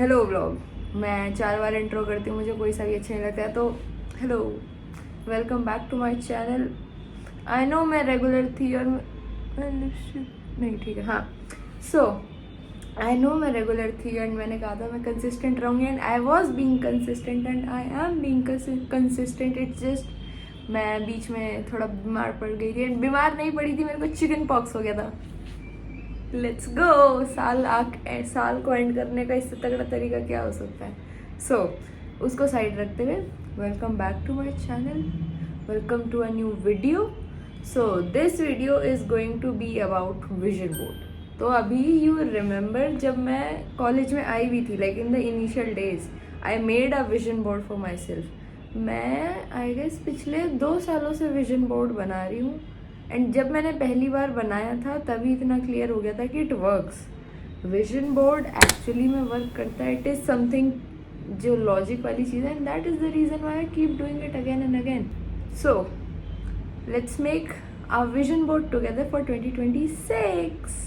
Hello vlog. मैं 4 बार intro करती हूँ, मुझे कोई सा भी अच्छा नहीं लगता है। तो hello, welcome back to my channel. I know मैं रेगुलर थी और नहीं ठीक है, हाँ। सो आई नो मैं रेगुलर थी एंड मैंने कहा था मैं कंसिस्टेंट रहूँगी and I was being consistent and I am being consistent. It's just मैं बीच में थोड़ा बीमार पड़ गई थी एंड बीमार नहीं पड़ी थी, मेरे को चिकन पॉक्स हो गया था। Let's go. साल को एंड करने का इससे तगड़ा तरीका क्या हो सकता है। सो उसको साइड रखते हुए welcome back to my channel, welcome to a new video. So this video is going to be about vision board. तो अभी यू रिमेंबर जब मैं कॉलेज में आई हुई थी, like in the initial days I made a vision board for my self. मैं I guess पिछले 2 सालों से विजन बोर्ड बना रही हूँ एंड जब मैंने पहली बार बनाया था तभी इतना क्लियर हो गया था कि it works. Vision board actually में वर्क करता है। इट इज़ समथिंग जो लॉजिक वाली चीज़ है and that is the reason why I keep doing it again and again. So let's make our vision board together for 2026।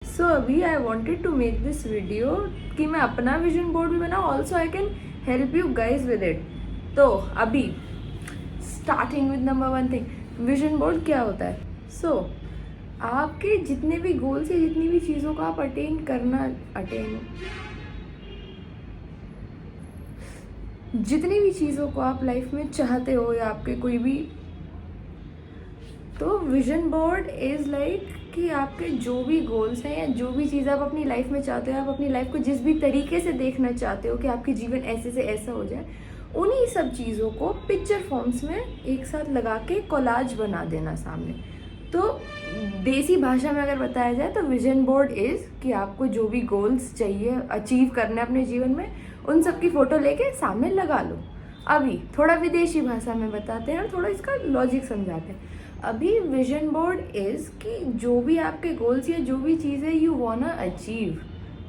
So अभी I wanted to make this video कि मैं अपना vision board भी बनाऊँ, also I can help you guys with it. तो अभी starting with number 1 thing, vision board क्या होता है। सो आपके जितने भी गोल्स है, जितनी भी चीज़ों को आप जितनी भी चीज़ों को आप लाइफ में चाहते हो या आपके कोई भी, तो विजन बोर्ड इज़ लाइक कि आपके जो भी गोल्स हैं या जो भी चीज़ आप अपनी लाइफ में चाहते हो, आप अपनी लाइफ को जिस भी तरीके से देखना चाहते हो कि आपकी जीवन ऐसे से ऐसा हो जाए, उन्हीं सब चीज़ों को पिक्चर फॉर्म्स में एक साथ लगा के कोलाज बना देना सामने। तो देसी भाषा में अगर बताया जाए तो विजन बोर्ड इज़ कि आपको जो भी गोल्स चाहिए अचीव करना है अपने जीवन में, उन सब की फ़ोटो लेके सामने लगा लो। अभी थोड़ा विदेशी भाषा में बताते हैं और थोड़ा इसका लॉजिक समझाते हैं। अभी विजन बोर्ड इज़ कि जो भी आपके गोल्स या जो भी चीज़ है यू वांना अचीव,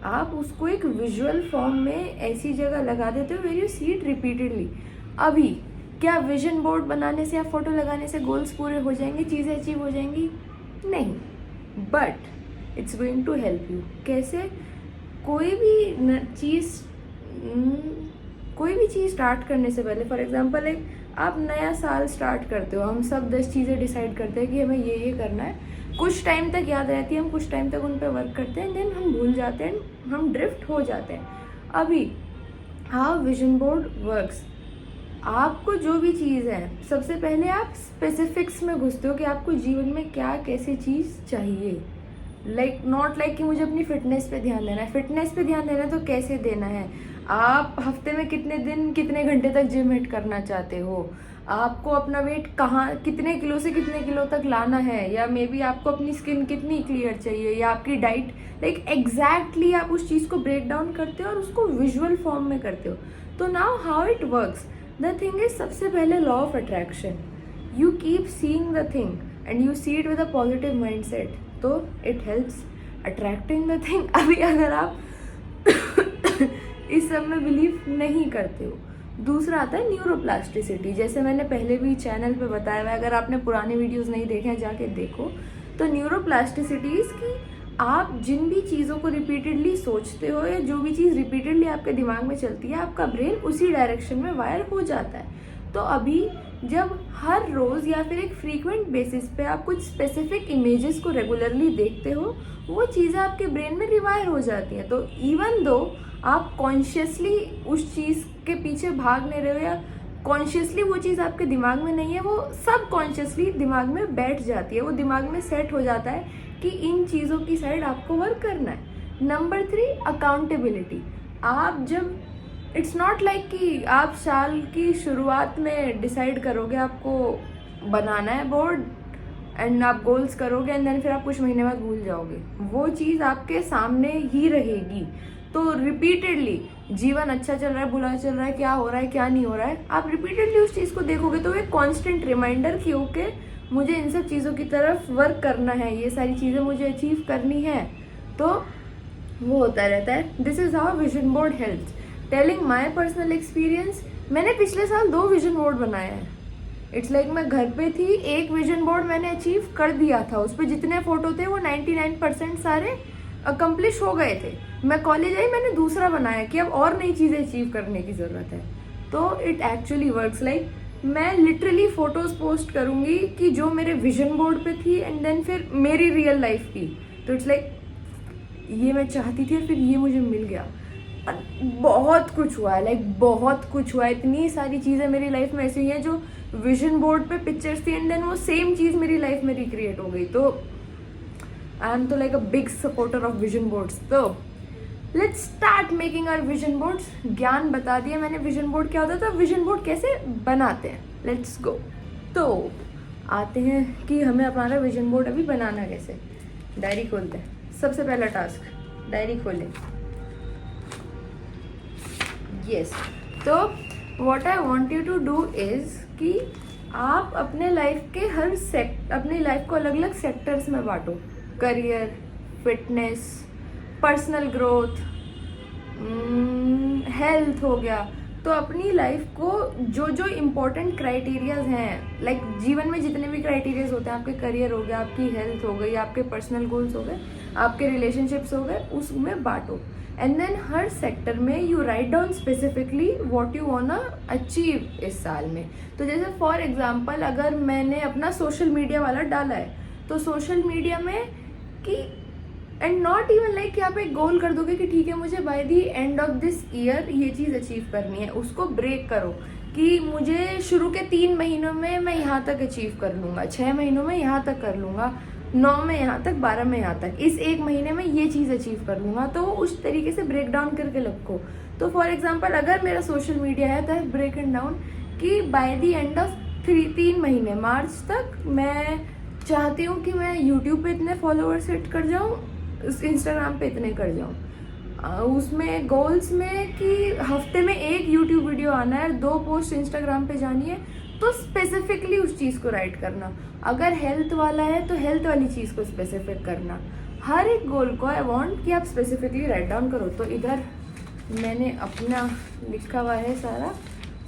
आप उसको एक विजुअल फॉर्म में ऐसी जगह लगा देते हो where you see it repeatedly. अभी क्या विजन बोर्ड बनाने से या फोटो लगाने से गोल्स पूरे हो जाएंगे, चीज़ें अचीव हो जाएंगी? नहीं, but it's going to help you. कैसे? कोई भी चीज़ स्टार्ट करने से पहले, फॉर एग्जांपल एक आप नया साल स्टार्ट करते हो, हम सब 10 चीज़ें डिसाइड करते हैं कि हमें ये करना है, कुछ टाइम तक याद रहती है, हम कुछ टाइम तक उन पर वर्क करते हैं, देन हम भूल जाते हैं, हम ड्रिफ्ट हो जाते हैं। अभी हाउ विजन बोर्ड वर्क्स, आपको जो भी चीज़ है सबसे पहले आप स्पेसिफिक्स में घुसते हो कि आपको जीवन में क्या कैसी चीज़ चाहिए। लाइक नॉट लाइक कि मुझे अपनी फिटनेस पे ध्यान देना है। फिटनेस पे ध्यान देना है तो कैसे देना है, आप हफ्ते में कितने दिन कितने घंटे तक जिम हिट करना चाहते हो, आपको अपना वेट कहाँ कितने किलो से कितने किलो तक लाना है, या मे बी आपको अपनी स्किन कितनी क्लियर चाहिए, या आपकी डाइट, लाइक एग्जैक्टली आप उस चीज़ को ब्रेक डाउन करते हो और उसको विजुअल फॉर्म में करते हो। तो now how it works, the thing is, सबसे पहले law of attraction, you keep seeing the thing and you see it with a positive mind set, तो it helps attracting the thing. अभी अगर आप इस सब में बिलीव नहीं करते हो, दूसरा आता है न्यूरोप्लास्टिसिटी। जैसे मैंने पहले भी चैनल पे बताया हुआ है, अगर आपने पुराने वीडियोस नहीं देखे हैं जाके देखो। तो न्यूरोप्लास्टिसिटी इज कि आप जिन भी चीज़ों को रिपीटेडली सोचते हो या जो भी चीज़ रिपीटेडली आपके दिमाग में चलती है, आपका ब्रेन उसी डायरेक्शन में वायर हो जाता है। तो अभी जब हर रोज़ या फिर एक फ्रीक्वेंट बेसिस पे आप कुछ स्पेसिफिक इमेजेस को रेगुलरली देखते हो, वो चीज़ें आपके ब्रेन में रिवायर हो जाती हैं। तो इवन दो आप कॉन्शियसली उस चीज़ के पीछे भाग नहीं रहे हो या कॉन्शियसली वो चीज़ आपके दिमाग में नहीं है, वो सब कॉन्शियसली दिमाग में बैठ जाती है, वो दिमाग में सेट हो जाता है कि इन चीज़ों की साइड आपको वर्क करना है। Number 3, accountability. आप जब इट्स नॉट लाइक कि आप साल की शुरुआत में डिसाइड करोगे आपको बनाना है बोर्ड एंड आप गोल्स करोगे एंड देन फिर आप कुछ महीने बाद भूल जाओगे। वो चीज़ आपके सामने ही रहेगी। तो रिपीटेडली जीवन अच्छा चल रहा है, बुरा चल रहा है, क्या हो रहा है, क्या नहीं हो रहा है, आप रिपीटेडली उस चीज़ को देखोगे तो एक कॉन्स्टेंट रिमाइंडर कि ओके मुझे इन सब चीज़ों की तरफ वर्क करना है, ये सारी चीज़ें मुझे अचीव करनी है। तो वो होता रहता है। This is how vision board helps. Telling my personal experience, मैंने पिछले साल 2 विजन बोर्ड बनाए हैं। इट्स लाइक मैं घर पे थी, एक विजन बोर्ड मैंने अचीव कर दिया था, उस पर जितने फोटो थे वो 99% सारे अकम्प्लिश हो गए थे। मैं कॉलेज आई, मैंने दूसरा बनाया कि अब और नई चीज़ें अचीव करने की ज़रूरत है। तो इट एक्चुअली वर्क्स लाइक मैं लिटरली फोटोज पोस्ट करूँगी कि जो मेरे विजन बोर्ड पे थी एंड देन फिर मेरी रियल लाइफ की। तो इट्स लाइक ये मैं चाहती थी और फिर ये मुझे मिल गया। बहुत कुछ हुआ है, लाइक बहुत कुछ हुआ है। इतनी सारी चीज़ें मेरी लाइफ में ऐसी हुई हैं जो विजन बोर्ड पे पिक्चर्स थी एंड देन वो सेम चीज़ मेरी लाइफ में रिक्रिएट हो गई। तो आई एम तो like a big supporter of vision boards. तो let's start making our vision boards. ज्ञान बता दिया मैंने विजन बोर्ड क्या होता है, तो विजन बोर्ड कैसे बनाते हैं, लेट्स गो। तो आते हैं कि हमें हमारा विजन बोर्ड अभी बनाना कैसे। डायरी खोलते हैं, सबसे पहला टास्क डायरी खोलें। यस, तो what I want you to do is कि आप अपने लाइफ के अपनी लाइफ को अलग अलग सेक्टर्स में बांटो। Career, fitness, personal growth, health हो गया। तो अपनी लाइफ को जो जो इम्पोर्टेंट क्राइटेरियाज हैं, लाइक जीवन में जितने भी क्राइटेरियाज होते हैं, आपके करियर हो गया, आपकी हेल्थ हो गई, आपके पर्सनल गोल्स हो गए, आपके रिलेशनशिप्स हो गए, उसमें बांटो। एंड देन हर सेक्टर में you write down specifically what you want achieve इस साल में। तो जैसे फॉर एग्जांपल अगर मैंने अपना सोशल मीडिया वाला डाला है, तो सोशल मीडिया में कि एंड नॉट इवन लाइक कि आप एक गोल कर दोगे कि ठीक है मुझे by the end of this year ये चीज़ अचीव करनी है। उसको ब्रेक करो कि मुझे शुरू के 3 महीनों में मैं यहाँ तक अचीव कर लूँगा, 6 महीनों में यहाँ तक कर लूँगा, 9 में यहाँ तक, 12 में यहाँ तक, इस 1 महीने में ये चीज़ अचीव कर लूँगा। तो उस तरीके से ब्रेक डाउन करके रखो। तो फॉर एग्जांपल अगर मेरा सोशल मीडिया है तो ब्रेक इट डाउन कि बाय द एंड ऑफ 3 महीने मार्च तक मैं चाहती हूँ कि मैं यूट्यूब पे इतने फॉलोअर्स हिट कर जाऊँ, इंस्टाग्राम पे इतने कर जाऊँ। उसमें गोल्स में कि हफ्ते में 1 यूट्यूब वीडियो आना है, 2 पोस्ट इंस्टाग्राम पे जानी है। तो स्पेसिफिकली उस चीज़ को राइट करना। अगर हेल्थ वाला है तो हेल्थ वाली चीज़ को स्पेसिफिक करना। हर एक गोल को आई वांट कि आप स्पेसिफिकली राइट डाउन करो। तो इधर मैंने अपना लिखा हुआ है सारा।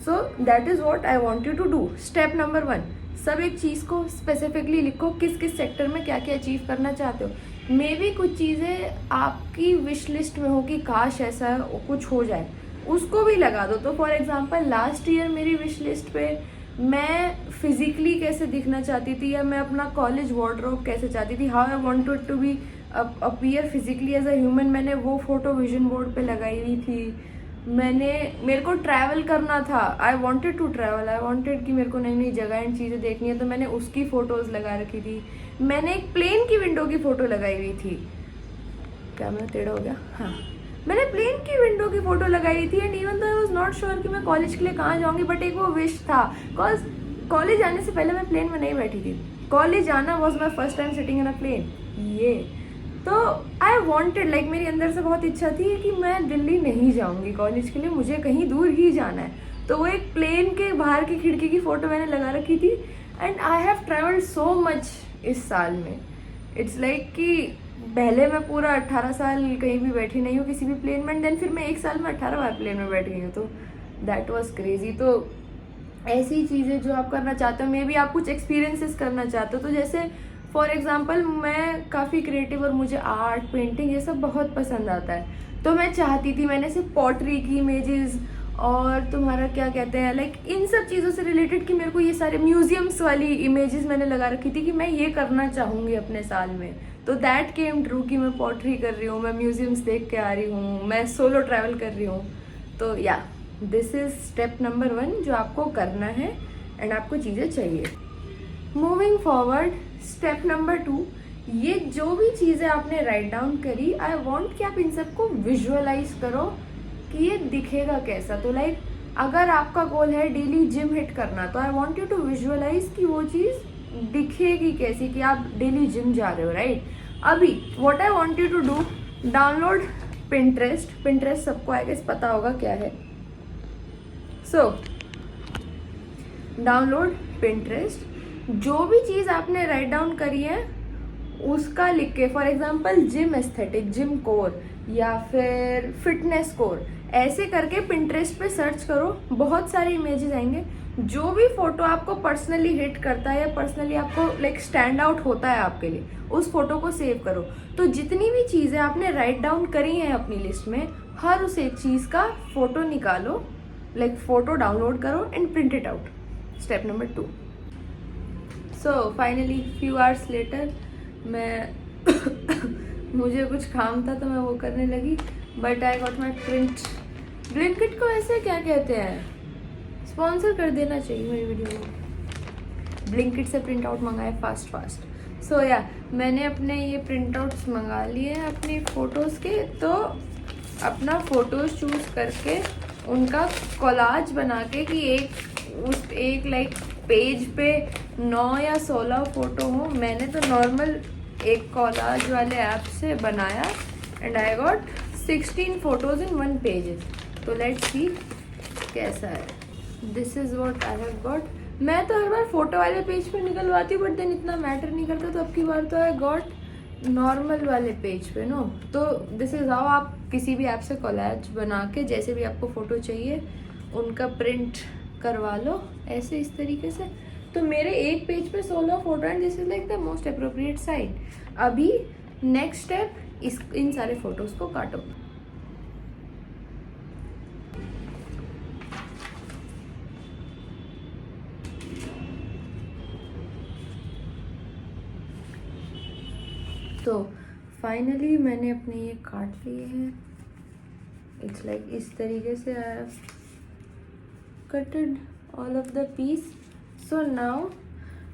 So that is what I want you to do. Step number 1, सब एक चीज़ को स्पेसिफिकली लिखो, किस किस सेक्टर में क्या क्या अचीव करना चाहते हो। मे भी कुछ चीज़ें आपकी विश लिस्ट में हो कि काश ऐसा कुछ हो जाए, उसको भी लगा दो। तो फॉर एग्जांपल लास्ट ईयर मेरी विश लिस्ट पे मैं फिजिकली कैसे दिखना चाहती थी, या मैं अपना कॉलेज वार्डरोब कैसे चाहती थी, how I wanted to be appear physically as a human, मैंने वो फोटो विजन बोर्ड पे लगाई हुई थी। मेरे को ट्रैवल करना था, I wanted to travel, I wanted कि मेरे को नई नई जगह एंड चीज़ें देखनी है, तो मैंने उसकी फ़ोटोज़ लगा रखी थी। मैंने एक प्लेन की विंडो की फ़ोटो लगाई हुई थी। क्या मैं टेढ़ा हो गया? हाँ, मैंने प्लेन की विंडो की फ़ोटो लगाई हुई थी। एंड इवन तो आई वॉज नॉट श्योर कि मैं कॉलेज के लिए कहाँ जाऊँगी, बट एक वो विश था। बिकॉज कॉलेज आने से पहले मैं प्लेन में नहीं बैठी थी। कॉलेज आना was my first time sitting in a plane. ये तो आई वॉन्टेड लाइक मेरी अंदर से बहुत इच्छा थी कि मैं दिल्ली नहीं जाऊँगी कॉलेज के लिए, मुझे कहीं दूर ही जाना है। तो वो एक प्लेन के बाहर की खिड़की की फ़ोटो मैंने लगा रखी थी। And I have travelled so much इस साल में। इट्स लाइक कि पहले मैं पूरा 18 साल कहीं भी बैठी नहीं हूँ किसी भी प्लेन में, देन फिर मैं 1 साल में 18 बार प्लेन में बैठ गई हूँ। तो दैट वाज क्रेजी। तो ऐसी चीज़ें जो आप करना चाहते हो, मे बी आप कुछ एक्सपीरियंसेस करना चाहते हो। तो जैसे फॉर एग्जांपल मैं काफ़ी क्रिएटिव और मुझे आर्ट, पेंटिंग ये सब बहुत पसंद आता है। तो मैं चाहती थी, मैंने सिर्फ पॉटरी की इमेजेस और तुम्हारा क्या कहते हैं लाइक इन सब चीज़ों से रिलेटेड कि मेरे को ये सारे म्यूजियम्स वाली इमेजेस मैंने लगा रखी थी कि मैं ये करना चाहूँगी अपने साल में। तो दैट केम ट्रू कि मैं पॉटरी कर रही हूँ, मैं म्यूजियम्स देख के आ रही हूँ, मैं सोलो ट्रैवल कर रही हूँ। तो या दिस इज़ स्टेप नंबर 1 जो आपको करना है एंड आपको चीज़ें चाहिए। मूविंग फॉरवर्ड, स्टेप नंबर 2, ये जो भी चीज़ें आपने राइट डाउन करी, आई वांट कि आप इन सबको विजुअलाइज करो कि ये दिखेगा कैसा। तो लाइक अगर आपका गोल है डेली जिम हिट करना, तो I want you to visualize कि वो चीज़ दिखेगी कैसी, कि आप डेली जिम जा रहे हो, राइट। अभी what I want you to do, download Pinterest सबको आई गेस पता होगा क्या है। सो डाउनलोड पिंटरेस्ट, जो भी चीज़ आपने राइट डाउन करी है उसका लिख के, for example gym aesthetic, gym core, या फिर फिटनेस कोर, ऐसे करके पिंटरेस्ट पे सर्च करो, बहुत सारे इमेजेस आएंगे। जो भी फोटो आपको पर्सनली हिट करता है या पर्सनली आपको लाइक स्टैंड आउट होता है आपके लिए, उस फोटो को सेव करो। तो जितनी भी चीज़ें आपने राइट डाउन करी हैं अपनी लिस्ट में, हर उस एक चीज़ का फोटो निकालो, लाइक फोटो डाउनलोड करो and print it out. Step number 2। So finally few hours later मैं मुझे कुछ काम था तो मैं वो करने लगी, but I got my print. Blinkit को ऐसे क्या कहते हैं, स्पॉन्सर कर देना चाहिए मेरी वीडियो को। ब्लिंकिट से प्रिंट आउट मंगाए फास्ट। सो या मैंने अपने ये प्रिंट आउट्स मंगा लिए हैं अपनी फ़ोटोज़ के। तो अपना फ़ोटोज़ चूज़ करके उनका कोलाज बना के, कि एक लाइक पेज पे 9 या 16 फ़ोटो हो। मैंने तो नॉर्मल एक कोलाज वाले ऐप से बनाया and I got 16 photos in 1 pages. तो लेट्स सी कैसा है। This is what I have got. मैं तो हर बार फोटो वाले पेज पे निकलवाती हूँ, बट देन इतना मैटर नहीं करता, तो अब की बार तो आई गॉट नॉर्मल वाले पेज पे नो। तो दिस इज़ हाउ आप किसी भी ऐप से कोलाज बना के जैसे भी आपको फ़ोटो चाहिए उनका प्रिंट करवा लो, ऐसे इस तरीके से। तो मेरे एक पेज पे 16 photo and this is like the most appropriate side. अभी नेक्स्ट स्टेप, इन सारे फोटोज़ को काटो। तो फाइनली मैंने अपने ये काट लिए हैं। इट्स लाइक इस तरीके से I have cutted all of the piece. So now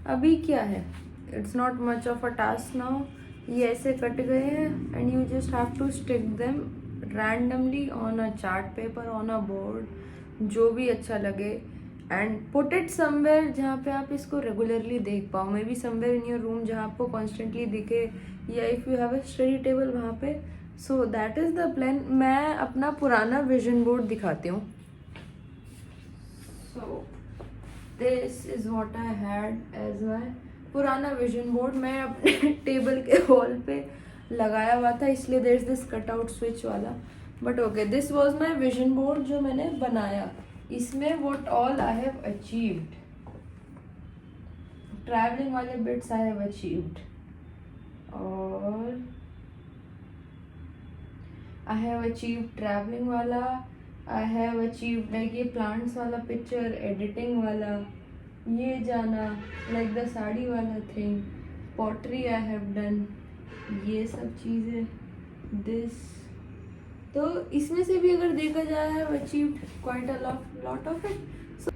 अभी क्या है, it's not much of a task now. ये ऐसे कट गए हैं and you just have to stick them randomly on a chart paper, on a board, जो भी अच्छा लगे, एंड पुट इट समवेयर जहाँ पे आप इसको रेगुलरली देख पाओ। May be somewhere in your room जहाँ आपको कॉन्स्टेंटली दिखे, या if you have a study table वहाँ पे। So that is the plan. मैं अपना पुराना विजन बोर्ड दिखाती हूँ। So this is what I had as my पुराना विजन बोर्ड। मैं अपने टेबल के वॉल पे लगाया हुआ था, इसलिए there is this cut out switch वाला। But okay, this was my vision board जो मैंने बनाया। इसमें what all I have achieved, travelling वाले बिट्स आई हैव अचीव्ड, और आई हैव अचीव्ड ट्रैवलिंग वाला, आई हैव अचीव्ड लाइक ये plants वाला पिक्चर, एडिटिंग वाला, ये जाना, लाइक द साड़ी वाला thing, pottery I have done, ये सब चीज़ें, दिस। तो इसमें से भी अगर देखा जाए I have achieved quite a lot of it.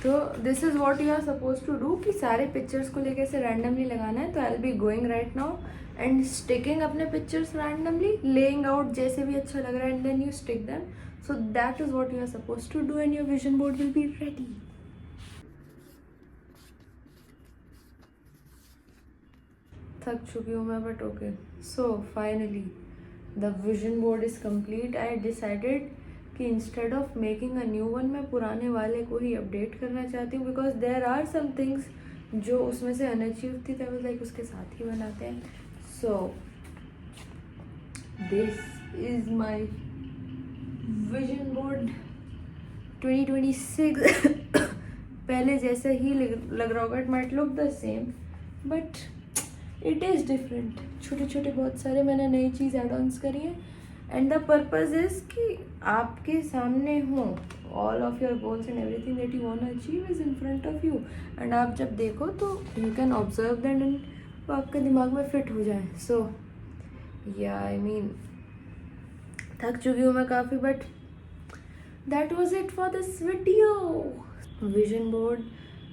तो this is what you are suppose to do, कि सारे पिक्चर्स को लेके से रैंडमली लगाना है। तो I will be going right now and sticking अपने पिक्चर्स रैंडमली, लेइंग आउट जैसे भी अच्छा लग रहा है, and then you stick them. So that is what you are suppose to do and your vision board will be ready. थक चुकी हूँ मैं, but okay. So finally the vision board is complete. I decided कि instead of making a new one, मैं पुराने वाले को ही update करना चाहती हूँ, because there are some things जो उसमें से अनअचीव थी, तब लाइक उसके साथ ही बनाते हैं। So this is my vision board 2026। पहले जैसे ही लग रहा होगा, it might look the same but it is different. छोटे छोटे बहुत सारे मैंने नई चीज़ एड ऑन्स करी है, एंड द पर्पज़ इज़ कि आपके सामने हो, all of your goals and everything that you want to achieve is in front of you, and आप जब देखो तो you can observe that and वो आपके दिमाग में फिट हो जाए। सो या आई मीन थक चुकी हूँ मैं काफ़ी, but that was it for this video. Vision board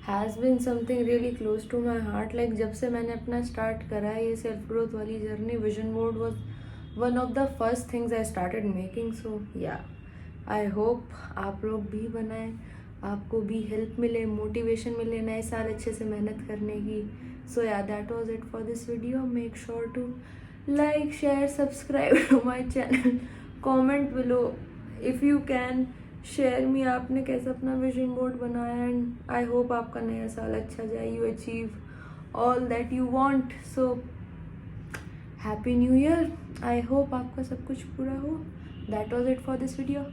has been something really close to my heart. Like जब से मैंने अपना स्टार्ट करा है ये सेल्फ ग्रोथ वाली journey, vision board was one of the first things I started making. So yeah, I hope आप लोग भी बनाएं, आपको भी हेल्प मिले, मोटिवेशन मिले नए साल अच्छे से मेहनत करने की. So yeah that was it for this video. Make sure to like, share, subscribe to my channel. Comment below if you can. Share me आपने कैसे अपना विजन बोर्ड बनाया. एंड आई होप आपका नया साल अच्छा जाए. You achieve all that you want. So happy new year. I hope आपका सब कुछ पूरा हो. That was it for this video.